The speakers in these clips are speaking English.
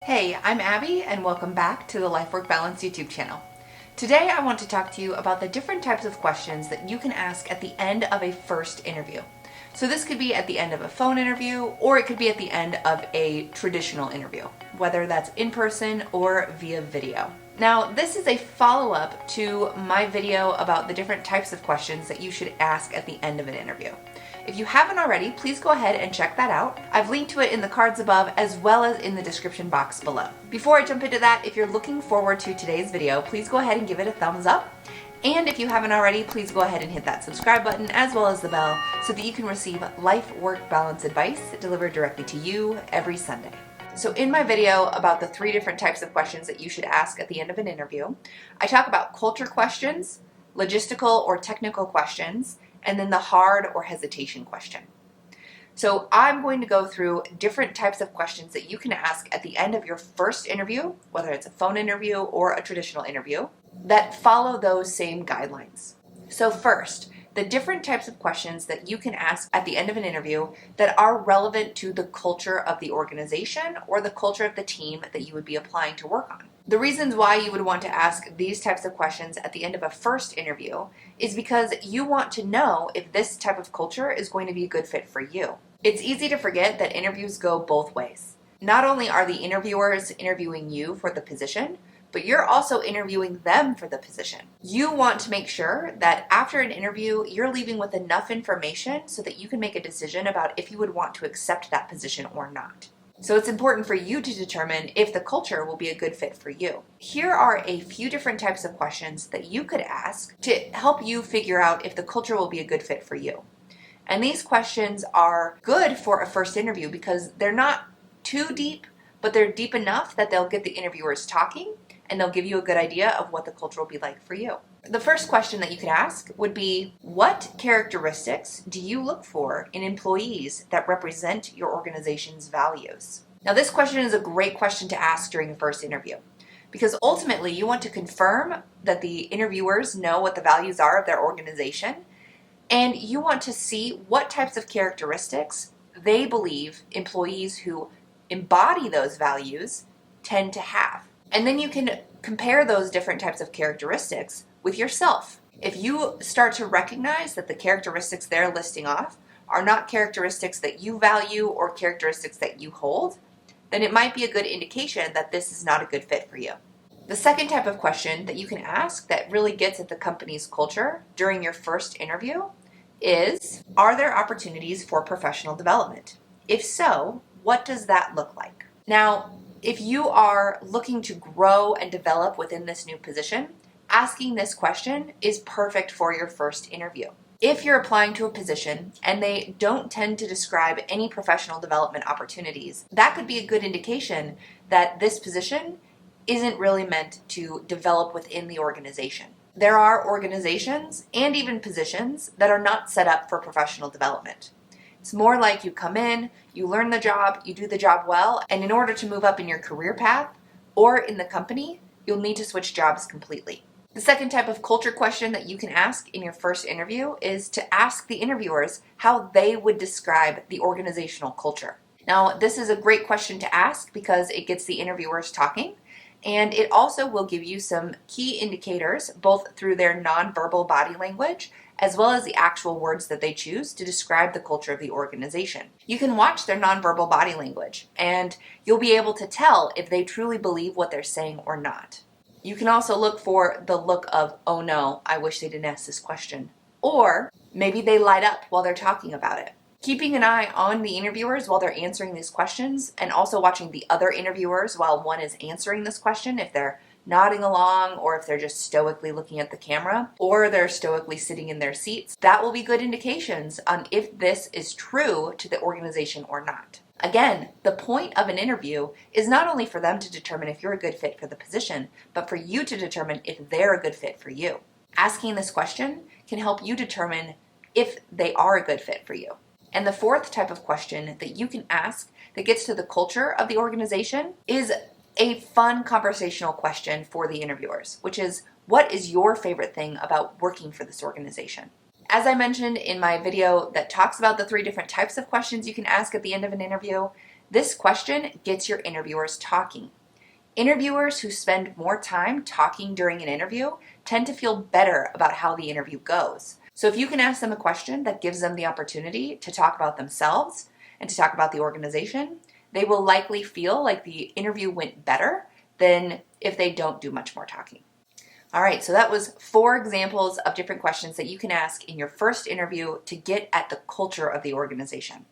Hey, I'm Abby and welcome back to the Life Work Balance YouTube channel. Today I want to talk to you about the different types of questions that you can ask at the end of a first interview. So this could be at the end of a phone interview, or it could be at the end of a traditional interview, whether that's in person or via video. Now, this is a follow-up to my video about the different types of questions that you should ask at the end of an interview. If you haven't already, please go ahead and check that out. I've linked to it in the cards above as well as in the description box below. Before I jump into that, if you're looking forward to today's video, please go ahead and give it a thumbs up. And if you haven't already, please go ahead and hit that subscribe button as well as the bell so that you can receive life work balance advice delivered directly to you every Sunday. So in my video about the 3 different types of questions that you should ask at the end of an interview, I talk about culture questions, logistical or technical questions, and then the hard or hesitation question. So I'm going to go through different types of questions that you can ask at the end of your first interview, whether it's a phone interview or a traditional interview, that follow those same guidelines. So first, the different types of questions that you can ask at the end of an interview that are relevant to the culture of the organization or the culture of the team that you would be applying to work on. The reasons why you would want to ask these types of questions at the end of a first interview is because you want to know if this type of culture is going to be a good fit for you. It's easy to forget that interviews go both ways. Not only are the interviewers interviewing you for the position, but you're also interviewing them for the position. You want to make sure that after an interview, you're leaving with enough information so that you can make a decision about if you would want to accept that position or not. So it's important for you to determine if the culture will be a good fit for you. Here are a few different types of questions that you could ask to help you figure out if the culture will be a good fit for you. And these questions are good for a first interview because they're not too deep, but they're deep enough that they'll get the interviewers talking and they'll give you a good idea of what the culture will be like for you. The first question that you could ask would be, what characteristics do you look for in employees that represent your organization's values? Now, this question is a great question to ask during the first interview because ultimately you want to confirm that the interviewers know what the values are of their organization, and you want to see what types of characteristics they believe employees who embody those values tend to have. And then you can compare those different types of characteristics with yourself. If you start to recognize that the characteristics they're listing off are not characteristics that you value or characteristics that you hold, then it might be a good indication that this is not a good fit for you. The second type of question that you can ask that really gets at the company's culture during your first interview is, are there opportunities for professional development? If so, what does that look like? Now, if you are looking to grow and develop within this new position, asking this question is perfect for your first interview. If you're applying to a position and they don't tend to describe any professional development opportunities, that could be a good indication that this position isn't really meant to develop within the organization. There are organizations and even positions that are not set up for professional development. It's more like you come in, you learn the job, you do the job well, and in order to move up in your career path or in the company, you'll need to switch jobs completely. The second type of culture question that you can ask in your first interview is to ask the interviewers how they would describe the organizational culture. Now, this is a great question to ask because it gets the interviewers talking, and it also will give you some key indicators, both through their nonverbal body language as well as the actual words that they choose to describe the culture of the organization. You can watch their nonverbal body language, and you'll be able to tell if they truly believe what they're saying or not. You can also look for the look of, oh no, I wish they didn't ask this question. Or maybe they light up while they're talking about it. Keeping an eye on the interviewers while they're answering these questions, and also watching the other interviewers while one is answering this question, if they're nodding along or if they're just stoically looking at the camera or they're stoically sitting in their seats, that will be good indications on if this is true to the organization or not. Again, the point of an interview is not only for them to determine if you're a good fit for the position, but for you to determine if they're a good fit for you. Asking this question can help you determine if they are a good fit for you. And the fourth type of question that you can ask that gets to the culture of the organization is a fun conversational question for the interviewers, which is, what is your favorite thing about working for this organization? As I mentioned in my video that talks about the 3 different types of questions you can ask at the end of an interview, this question gets your interviewers talking. Interviewers who spend more time talking during an interview tend to feel better about how the interview goes. So if you can ask them a question that gives them the opportunity to talk about themselves and to talk about the organization, they will likely feel like the interview went better than if they don't do much more talking. All right, so that was 4 examples of different questions that you can ask in your first interview to get at the culture of the organization.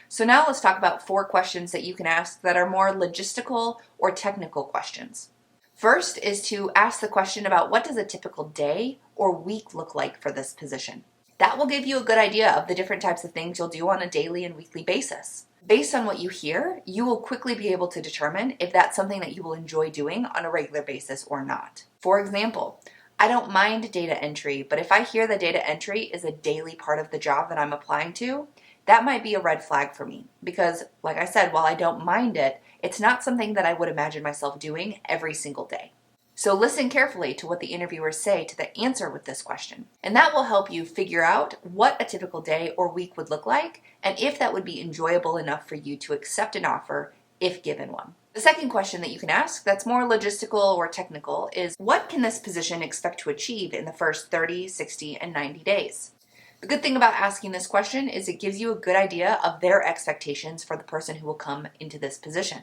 So now let's talk about 4 questions that you can ask that are more logistical or technical questions. First is to ask the question about what does a typical day or week look like for this position. That will give you a good idea of the different types of things you'll do on a daily and weekly basis. Based on what you hear, you will quickly be able to determine if that's something that you will enjoy doing on a regular basis or not. For example, I don't mind data entry, but if I hear that data entry is a daily part of the job that I'm applying to, that might be a red flag for me because, like I said, while I don't mind it, it's not something that I would imagine myself doing every single day. So listen carefully to what the interviewers say to the answer with this question, and that will help you figure out what a typical day or week would look like and if that would be enjoyable enough for you to accept an offer if given one. The second question that you can ask that's more logistical or technical is, what can this position expect to achieve in the first 30, 60, and 90 days? The good thing about asking this question is it gives you a good idea of their expectations for the person who will come into this position.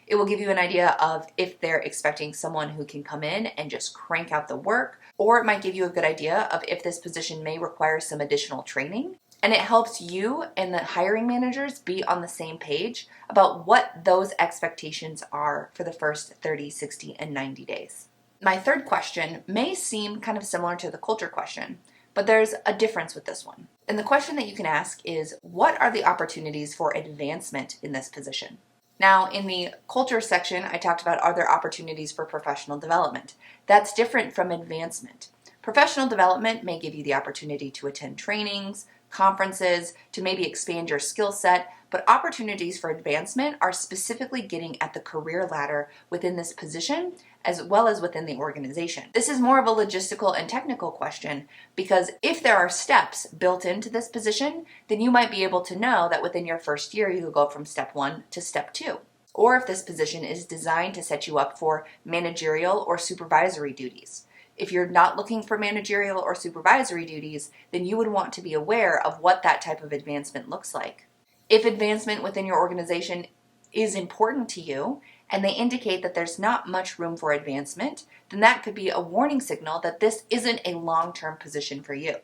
It will give you an idea of if they're expecting someone who can come in and just crank out the work, or it might give you a good idea of if this position may require some additional training. And it helps you and the hiring managers be on the same page about what those expectations are for the first 30, 60, and 90 days. My third question may seem kind of similar to the culture question, but there's a difference with this one. And the question that you can ask is, what are the opportunities for advancement in this position? Now, in the culture section, I talked about are there opportunities for professional development. That's different from advancement. Professional development may give you the opportunity to attend trainings, conferences, to maybe expand your skill set, but opportunities for advancement are specifically getting at the career ladder within this position as well as within the organization. This is more of a logistical and technical question because if there are steps built into this position, then you might be able to know that within your first year you'll go from step 1 to step 2. Or if this position is designed to set you up for managerial or supervisory duties. If you're not looking for managerial or supervisory duties, then you would want to be aware of what that type of advancement looks like. If advancement within your organization is important to you and they indicate that there's not much room for advancement, then that could be a warning signal that this isn't a long-term position for you.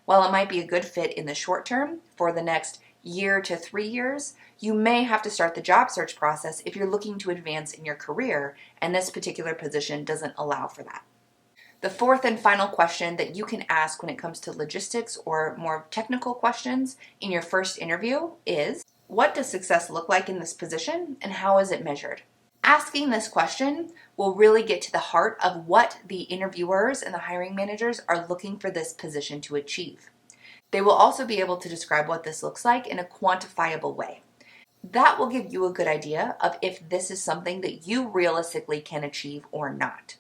While it might be a good fit in the short term for the next year to 3 years, you may have to start the job search process if you're looking to advance in your career and this particular position doesn't allow for that. The fourth and final question that you can ask when it comes to logistics or more technical questions in your first interview is, what does success look like in this position and how is it measured? Asking this question will really get to the heart of what the interviewers and the hiring managers are looking for this position to achieve. They will also be able to describe what this looks like in a quantifiable way. That will give you a good idea of if this is something that you realistically can achieve or not.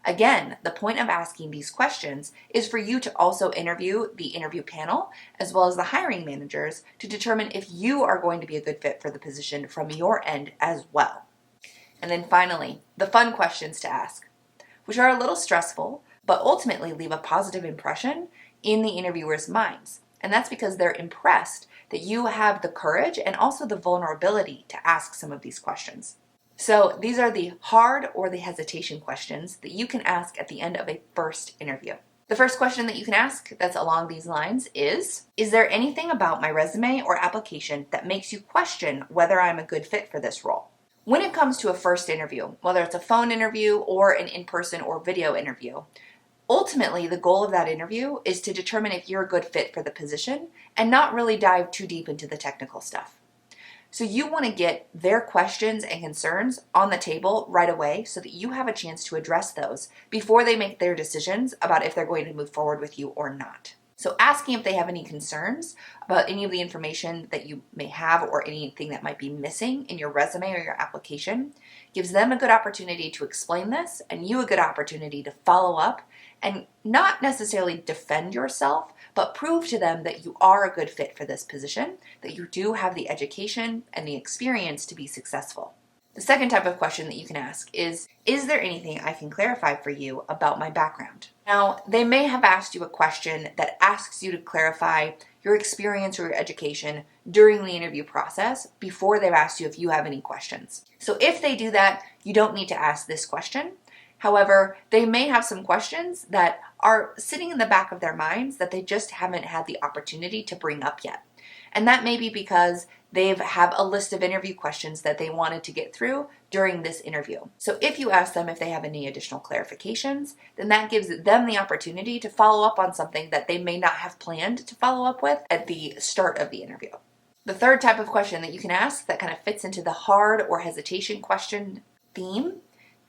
Again, the point of asking these questions is for you to also interview the interview panel as well as the hiring managers to determine if you are going to be a good fit for the position from your end as well. And then finally, the fun questions to ask, which are a little stressful, but ultimately leave a positive impression in the interviewers' minds. And that's because they're impressed that you have the courage and also the vulnerability to ask some of these questions. So these are the hard or the hesitation questions that you can ask at the end of a first interview. The first question that you can ask that's along these lines is there anything about my resume or application that makes you question whether I'm a good fit for this role? When it comes to a first interview, whether it's a phone interview or an in-person or video interview, ultimately the goal of that interview is to determine if you're a good fit for the position and not really dive too deep into the technical stuff. So you want to get their questions and concerns on the table right away so that you have a chance to address those before they make their decisions about if they're going to move forward with you or not. So asking if they have any concerns about any of the information that you may have or anything that might be missing in your resume or your application gives them a good opportunity to explain this and you a good opportunity to follow up and not necessarily defend yourself, but prove to them that you are a good fit for this position, that you do have the education and the experience to be successful. The second type of question that you can ask is there anything I can clarify for you about my background? Now, they may have asked you a question that asks you to clarify your experience or your education during the interview process before they've asked you if you have any questions. So if they do that, you don't need to ask this question. However, they may have some questions that are sitting in the back of their minds that they just haven't had the opportunity to bring up yet. And that may be because they have a list of interview questions that they wanted to get through during this interview. So if you ask them if they have any additional clarifications, then that gives them the opportunity to follow up on something that they may not have planned to follow up with at the start of the interview. The third type of question that you can ask that kind of fits into the hard or hesitation question theme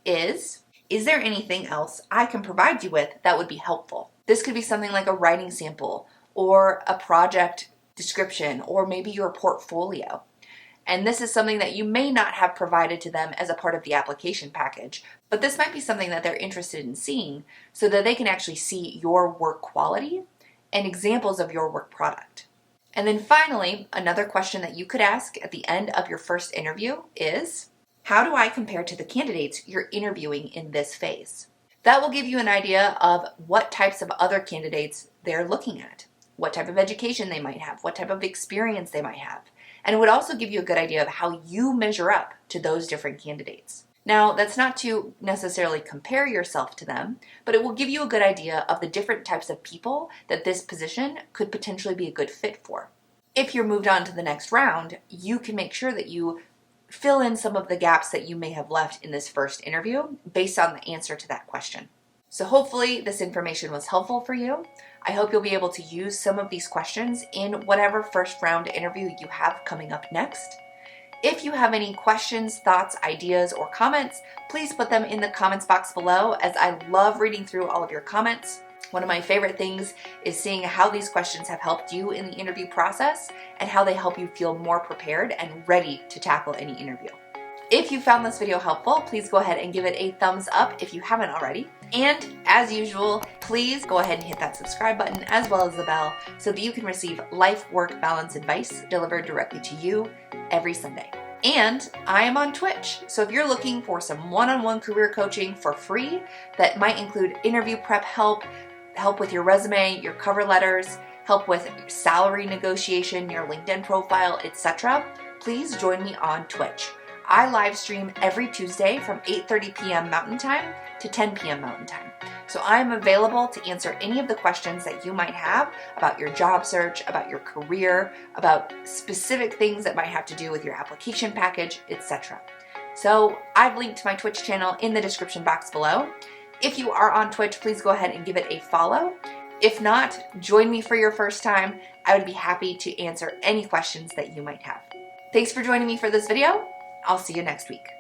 is there anything else I can provide you with that would be helpful? This could be something like a writing sample or a project description or maybe your portfolio. And this is something that you may not have provided to them as a part of the application package, but this might be something that they're interested in seeing so that they can actually see your work quality and examples of your work product. And then finally, another question that you could ask at the end of your first interview is, how do I compare to the candidates you're interviewing in this phase? That will give you an idea of what types of other candidates they're looking at, what type of education they might have, what type of experience they might have. And it would also give you a good idea of how you measure up to those different candidates. Now, that's not to necessarily compare yourself to them, but it will give you a good idea of the different types of people that this position could potentially be a good fit for. If you're moved on to the next round, you can make sure that you fill in some of the gaps that you may have left in this first interview based on the answer to that question. So hopefully this information was helpful for you. I hope you'll be able to use some of these questions in whatever first round interview you have coming up next. If you have any questions, thoughts, ideas, or comments, please put them in the comments box below, as I love reading through all of your comments. One of my favorite things is seeing how these questions have helped you in the interview process and how they help you feel more prepared and ready to tackle any interview. If you found this video helpful, please go ahead and give it a thumbs up if you haven't already. And as usual, please go ahead and hit that subscribe button as well as the bell so that you can receive life-work balance advice delivered directly to you every Sunday. And I am on Twitch, so if you're looking for some one-on-one career coaching for free that might include interview prep help with your resume, your cover letters, help with salary negotiation, your LinkedIn profile, etc., please join me on Twitch. I live stream every Tuesday from 8:30 p.m. Mountain Time to 10 p.m. Mountain Time. So I'm available to answer any of the questions that you might have about your job search, about your career, about specific things that might have to do with your application package, etc. So I've linked my Twitch channel in the description box below. If you are on Twitch, please go ahead and give it a follow. If not, join me for your first time. I would be happy to answer any questions that you might have. Thanks for joining me for this video. I'll see you next week.